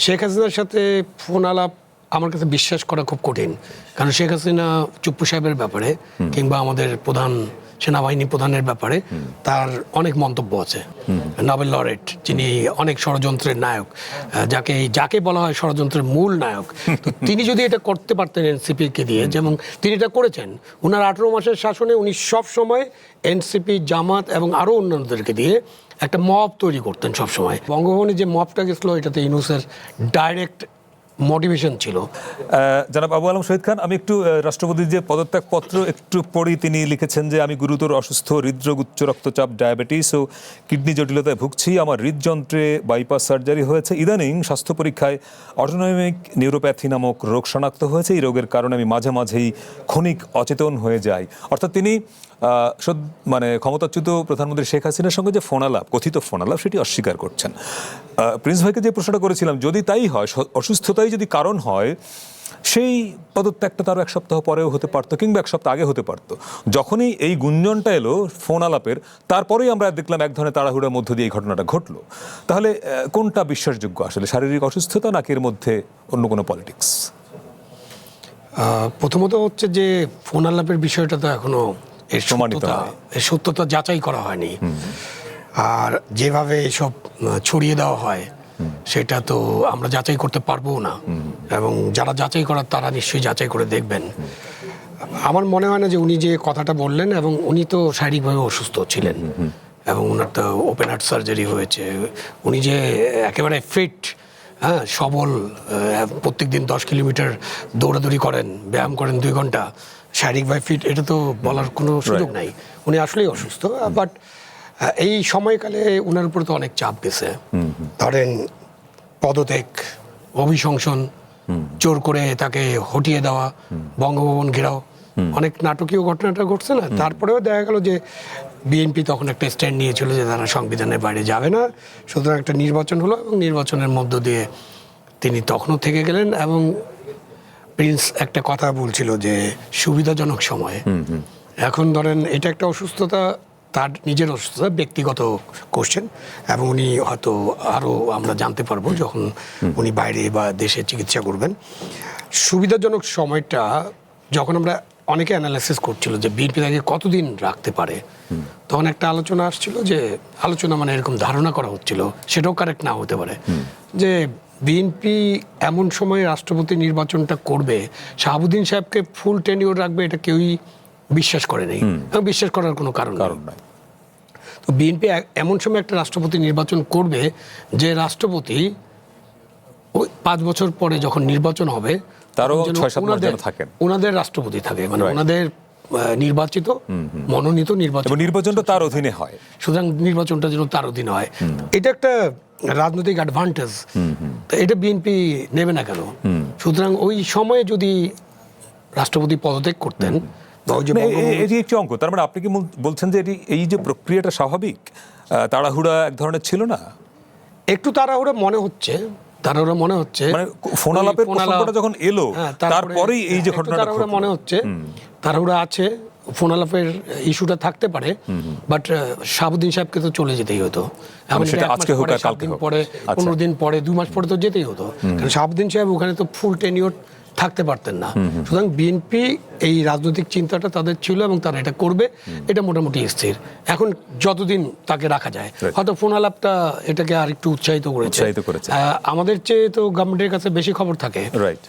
শেখ হাসিনার সাথে ফোন আলাপ আমার কাছে বিশ্বাস করা খুব কঠিন, কারণ শেখ হাসিনা চুপ্পু সাহেবের ব্যাপারে কিংবা আমাদের প্রধান সেনাবাহিনী প্রধানের ব্যাপারে তার অনেক মন্তব্য আছে। নোবেল লরেট, যিনি অনেক ষড়যন্ত্রের নায়ক, যাকে বলা হয় ষড়যন্ত্রের মূল নায়ক, তো তিনি যদি এটা করতে পারতেন এনসিপিকে দিয়ে, যেমন তিনি এটা করেছেন, ওনার 18 মাসের শাসনে উনি সব সময় এনসিপি, জামাত এবং আরও অন্যান্যদেরকে দিয়ে একটা মব তৈরি করতেন সবসময়। বঙ্গভবনে যে মবটা গেছিলো, এটাতে ইউনূসের ডাইরেক্ট মোটিভেশন ছিল। জনাব আবু আলম শহীদ খান, আমি একটু রাষ্ট্রপতির যে পদত্যাগপত্র একটু পড়ি। তিনি লিখেছেন যে আমি গুরুতর অসুস্থ, হৃদরোগ, উচ্চ রক্তচাপ, ডায়াবেটিস ও কিডনি জটিলতায় ভুগছি। আমার হৃদযন্ত্রে বাইপাস সার্জারি হয়েছে। ইদানিং স্বাস্থ্য পরীক্ষায় অটোনমিক নিউরোপ্যাথি নামক রোগ শনাক্ত হয়েছে। এই রোগের কারণে আমি মাঝে মাঝেই ক্ষণিক অচেতন হয়ে যাই। অর্থাৎ তিনি ক্ষমতাচ্যুত প্রধানমন্ত্রী শেখ হাসিনার সঙ্গে যে ফোনালাপ, কথিত ফোনালাপ, সেটি অস্বীকার করছেন। প্রিন্স ভাইকে যে প্রশ্নটা করেছিলাম, যদি তাই হয়, অসুস্থতাই যদি কারণ হয়, সেই পদত্যাগটা তারও 1 সপ্তাহ পরেও হতে পারতো, কিংবা 1 সপ্তাহ আগে হতে পারতো। যখনই এই গুঞ্জনটা এলো ফোন আলাপের, তারপরেই আমরা দেখলাম এক ধরনের তাড়াহুড়োর মধ্য দিয়ে এই ঘটনাটা ঘটলো। তাহলে কোনটা বিশ্বাসযোগ্য আসলে, শারীরিক অসুস্থতা নাকি এর মধ্যে অন্য কোনো পলিটিক্স? প্রথমত হচ্ছে যে ফোন আলাপের বিষয়টা তো এখনো এর সত্যতা যাচাই করা হয়নি। আর যেভাবে এসব ছড়িয়ে দেওয়া হয়, সেটা তো আমরা যাচাই করতে পারবো না, এবং যারা যাচাই করার তারা নিশ্চয়ই যাচাই করে দেখবেন। আমার মনে হয় না যে উনি যে কথাটা বললেন, এবং উনি তো শারীরিকভাবে অসুস্থ ছিলেন, এবং ওনার তো ওপেন হার্ট সার্জারি হয়েছে। উনি যে একেবারে ফিট, হ্যাঁ, সবল, প্রত্যেকদিন 10 কিলোমিটার দৌড়াদৌড়ি করেন, ব্যায়াম করেন 2 ঘন্টা, শারীরিকভাবে ফিট, এটা তো বলার কোনো সুযোগ নাই। উনি আসলেই অসুস্থ। বাট এই সময়কালে ওনার উপর তো অনেক চাপ গেছে। ধরেন পদত্যাগ, অভিশংসন, জোর করে তাকে হটিয়ে দেওয়া, বঙ্গভবন ঘেরাও, অনেক নাটকীয় ঘটনাটা ঘটছে না? তারপরেও দেখা গেল যে বিএনপি তখন একটা স্ট্যান্ড নিয়েছিল যে তারা সংবিধানের বাইরে যাবে না, সুতরাং একটা নির্বাচন হলো, এবং নির্বাচনের মধ্য দিয়ে তিনি তখনও থেকে গেলেন। এবং প্রিন্স একটা কথা বলছিল যে সুবিধাজনক সময়ে। এখন ধরেন এটা একটা অসুস্থতা, তার নিজের অসুস্থতা, ব্যক্তিগত কোশ্চেন, এবং উনি হয়তো আরও আমরা জানতে পারবো যখন উনি বাইরে বা দেশে চিকিৎসা করবেন। সুবিধাজনক সময়টা যখন আমরা অনেকে অ্যানালাইসিস করছিল যে বিএনপি তাকে কতদিন রাখতে পারে, তখন একটা আলোচনা আসছিল, যে আলোচনা মানে এরকম ধারণা করা হচ্ছিল, সেটাও কারেক্ট না হতে পারে, যে বিএনপি এমন সময় রাষ্ট্রপতি নির্বাচনটা করবে, শাহাবুদ্দিন সাহেবকে ফুল টেনিওর রাখবে, এটা কেউই বিশ্বাস করে নেই, এবং বিশ্বাস করার কোনো কারণ নাই। তো বিএনপি এমন সময় একটা রাষ্ট্রপতি নির্বাচন করবে, যে রাষ্ট্রপতি ওই 5 বছর পরে যখন নির্বাচন হবে, ওনাদের রাষ্ট্রপতি থাকে, মানে ওনাদের নির্বাচিত, মনোনীত নির্বাচনটা তার অধীনে হয়। সুতরাং নির্বাচনটা যেন তার অধীনে হয়, এটা একটা রাজনৈতিক অ্যাডভান্টেজ। এটা বিএনপি নেবে না কেন? সুতরাং ওই সময়ে যদি রাষ্ট্রপতি পদত্যাগ করতেন, এটি একটি অঙ্ক। তার মানে আপনি কি বলছেন যে এই যে প্রক্রিয়াটা স্বাভাবিক, তাড়াহুড়া এক ধরনের ছিল না? একটু তাড়াহুড়া মনে হচ্ছে, মানে ফোন আলাপের প্রসঙ্গটা যখন এলো, তারপরেই এই যে ঘটনাটা তাড়াহুড়া মনে হচ্ছে, তাড়াহুড়া আছে, ফোন আলাপের ইস্যুটা থাকতে পারে। বাট শাহাবুদ্দিন সাহেবকে তো চলে যেতেই হতো, আজকে হোক, কালকে হোক, পরে 15 দিন পরে, 2 মাস পরে তো যেতেই হতো, কারণ শাহাবুদ্দিন সাহেব ওখানে তো ফুল টেনিওর থাকতে পারতেন না। সুতরাং বিএনপি এই রাজনৈতিক চিন্তাটা তাদের ছিল, এবং তারা এটা করবে, এটা মোটামুটি স্থির। এখন যতদিন তাকে রাখা যায়, হয়তো ফোন আলাপটা এটাকে আর একটু উৎসাহিত করেছে। আমাদের চেয়ে তো গভর্নমেন্টের কাছে বেশি খবর থাকে,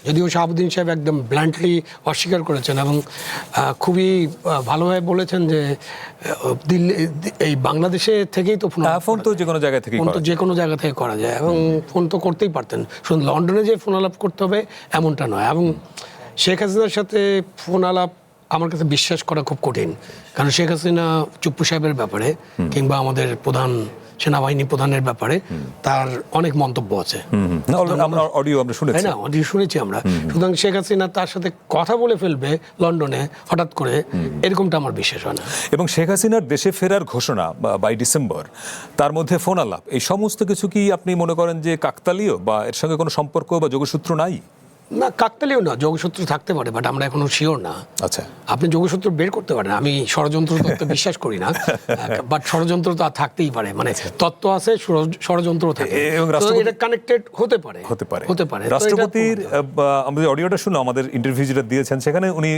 যদিও শাহাবুদ্দিন সাহেব একদম ব্ল্যান্টলি অস্বীকার করেছেন, এবং খুবই ভালোভাবে বলেছেন যে দিল্লি, এই বাংলাদেশে থেকেই তো ফোন তো যে কোনো জায়গা থেকে করা যায়, এবং ফোন তো করতেই পারতেন। শুধু লন্ডনে যে ফোন আলাপ করতে হবে এমনটা নয়। এবং শেখ হাসিনার সাথে ফোন আলাপ আমার কাছে বিশ্বাস করা খুব কঠিন, কারণ শেখ হাসিনা চুপ্পু সাহেবের ব্যাপারে কিংবা আমাদের প্রধান সেনাবাহিনী প্রধানের ব্যাপারে তার অনেক মন্তব্য আছে। অডিও শুনেছি আমরা। সুতরাং শেখ হাসিনা তার সাথে কথা বলে ফেলবে লন্ডনে হঠাৎ করে, এরকমটা আমার বিশ্বাস হয় না। এবং শেখ হাসিনার দেশে ফেরার ঘোষণা বাই ডিসেম্বর, তার মধ্যে ফোন আলাপ, এই সমস্ত কিছু কি আপনি মনে করেন যে কাকতালীয়, বা এর সঙ্গে কোনো সম্পর্ক বা যোগসূত্র নাই? না, কাকতালীয় না, যোগসূত্র থাকতে পারে, বাট আমরা এখনো শিওর না। আচ্ছা, আপনি যোগসূত্র বের করতে পারেন, আমি ষড়যন্ত্র তত্ত্বে বিশ্বাস করি না, বাট ষড়যন্ত্র তো আর থাকতেই পারে, মানে তত্ত্ব আছে, ষড়যন্ত্র থাকে, এবং তো রাষ্ট্রপতি- এটা কানেক্টেড হতে পারে। হতে পারে। তো এটা রাষ্ট্রপতির আমাদের অডিওটা শুনো, আমাদের ইন্টারভিউ যেটা দিয়েছেন সেখানে উনি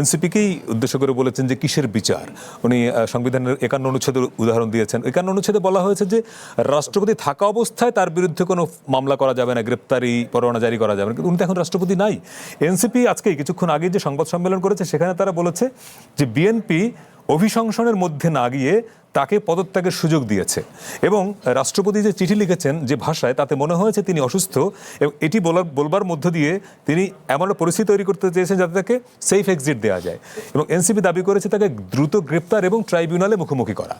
এনসিপিকেই উদ্দেশ্য করে বলেছেন যে কিসের বিচার। উনি সংবিধানের 51 অনুচ্ছেদের উদাহরণ দিয়েছেন। 51 অনুচ্ছেদে বলা হয়েছে যে রাষ্ট্রপতি থাকা অবস্থায় তার বিরুদ্ধে কোনো মামলা করা যাবে না, গ্রেপ্তারি পরোয়ানা জারি করা যাবে না, কিন্তু উনি তো এখন রাষ্ট্রপতি নাই। এনসিপি আজকে কিছুক্ষণ আগে যে সংবাদ সম্মেলন করেছে সেখানে তারা বলেছে যে বিএনপি অভিশংসনের মধ্যে না গিয়ে তাকে পদত্যাগের সুযোগ দিয়েছে, এবং রাষ্ট্রপতি যে চিঠি লিখেছেন যে ভাষায়, তাতে মনে হয়েছে তিনি অসুস্থ, এবং এটি বলবার মধ্য দিয়ে তিনি এমন একটা পরিস্থিতি তৈরি করতে চেয়েছেন যাতে তাকে সেফ এক্সিট দেওয়া যায়, এবং এনসিপি দাবি করেছে তাকে দ্রুত গ্রেপ্তার এবং ট্রাইব্যুনালে মুখোমুখি করা।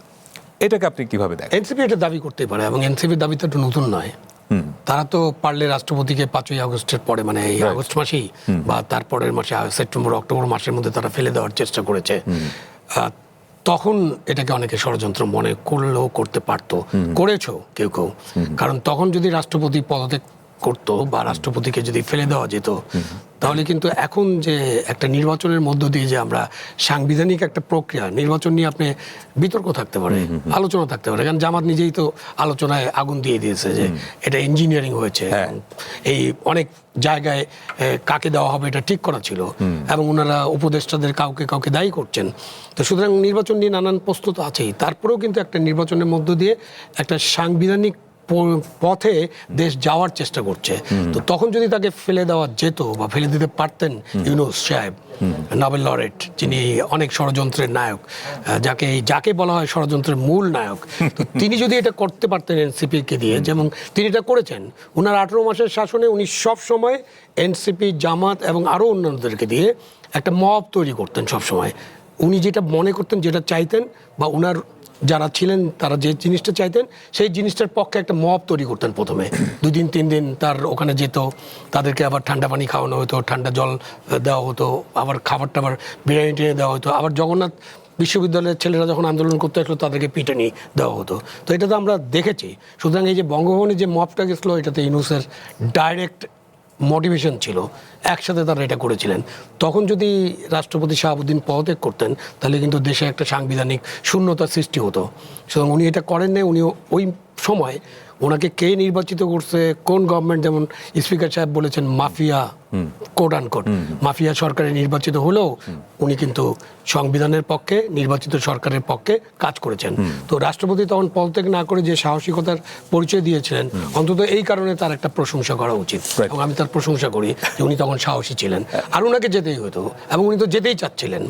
এটাকে আপনি কিভাবে দেখেন? এনসিপি এটা দাবি করতে পারে, এবং এনসিপির দাবি তো একটু নতুন নয়। তারা তো পারলে রাষ্ট্রপতিকে 5ই আগস্টের পরে, মানে এই আগস্ট মাসেই বা তারপরের মাসে সেপ্টেম্বর অক্টোবর মাসের মধ্যে তারা ফেলে দেওয়ার চেষ্টা করেছে। তখন এটাকে অনেকে ষড়যন্ত্র মনে করলেও করতে পারতো, করেছো কেউ কেউ, কারণ তখন যদি রাষ্ট্রপতি পদত্যাগ করতো বা রাষ্ট্রপতিকে যদি ফেলে দেওয়া যেত, তাহলে কিন্তু এখন যে একটা নির্বাচনের মধ্য দিয়ে যে আমরা সাংবিধানিক একটা প্রক্রিয়া, নির্বাচন নিয়ে আপনি বিতর্ক থাকতে পারে, আলোচনা থাকতে পারে, কারণ জামাত নিজেই তো আলোচনায় আগুন দিয়ে দিয়েছে যে এটা ইঞ্জিনিয়ারিং হয়েছে, এই অনেক জায়গায় কাকে দেওয়া হবে এটা ঠিক করা ছিল, এবং ওনারা উপদেষ্টাদের কাউকে কাউকে দায়ী করছেন। তো সুতরাং নির্বাচন নিয়ে নানান প্রস্তুত আছেই, তারপরেও কিন্তু একটা নির্বাচনের মধ্য দিয়ে একটা সাংবিধানিক পথে দেশ যাওয়ার চেষ্টা করছে। তো তখন যদি তাকে ফেলে দেওয়া যেত বা ফেলে দিতে পারতেন ইউনূস সাহেব, নোবেল লরেট, যিনি অনেক ষড়যন্ত্রের নায়ক, যাকে বলা হয় ষড়যন্ত্রের মূল নায়ক, তো তিনি যদি এটা করতে পারতেন এনসিপিকে দিয়ে, যেমন তিনি এটা করেছেন, উনার 18 মাসের শাসনে উনি সব সময় এনসিপি, জামাত এবং আরও অন্যান্যদেরকে দিয়ে একটা মব তৈরি করতেন সব সময়। উনি যেটা মনে করতেন, যেটা চাইতেন, বা উনার যারা ছিলেন তারা যে জিনিসটা চাইতেন সেই জিনিসটার পক্ষে একটা মব তৈরি করতেন। প্রথমে 2 দিন 3 দিন তার ওখানে যেত, তাদেরকে আবার ঠান্ডা পানি খাওয়ানো হতো, ঠান্ডা জল দেওয়া হতো, আবার খাবার টাবার বিরিয়ানি টেনে দেওয়া হতো, আবার জগন্নাথ বিশ্ববিদ্যালয়ের ছেলেরা যখন আন্দোলন করতে আসলো তাদেরকে পিটানি দেওয়া হতো। তো এটা তো আমরা দেখেছি। সুতরাং এই যে বঙ্গভবনে যে মবটা গেছিলো, এটাতে ইউনূসের ডাইরেক্ট মোটিভেশন ছিল, একসাথে তারা এটা করেছিলেন। তখন যদি রাষ্ট্রপতি শাহাবুদ্দিন পদত্যাগ করতেন, তাহলে কিন্তু দেশে একটা সাংবিধানিক শূন্যতার সৃষ্টি হতো। সুতরাং উনি এটা করেন না। উনি ওই সময় ওনাকে কে নির্বাচিত করছে, কোন গভর্নমেন্ট, যেমন স্পিকার সাহেব বলেছেন মাফিয়া, কোট আনকোট মাফিয়া সরকারে নির্বাচিত হলেও উনি কিন্তু সংবিধানের পক্ষে, নির্বাচিত সরকারের পক্ষে কাজ করেছেন। তো রাষ্ট্রপতি তখন পদত্যাগ না করে যে সাহসিকতার পরিচয় দিয়েছিলেন, অন্তত এই কারণে তার একটা প্রশংসা করা উচিত, এবং আমি তার প্রশংসা করি যে উনি তখন সাহসী ছিলেন। আর ওনাকে যেতেই হতো, এবং উনি তো যেতেই চাচ্ছিলেন।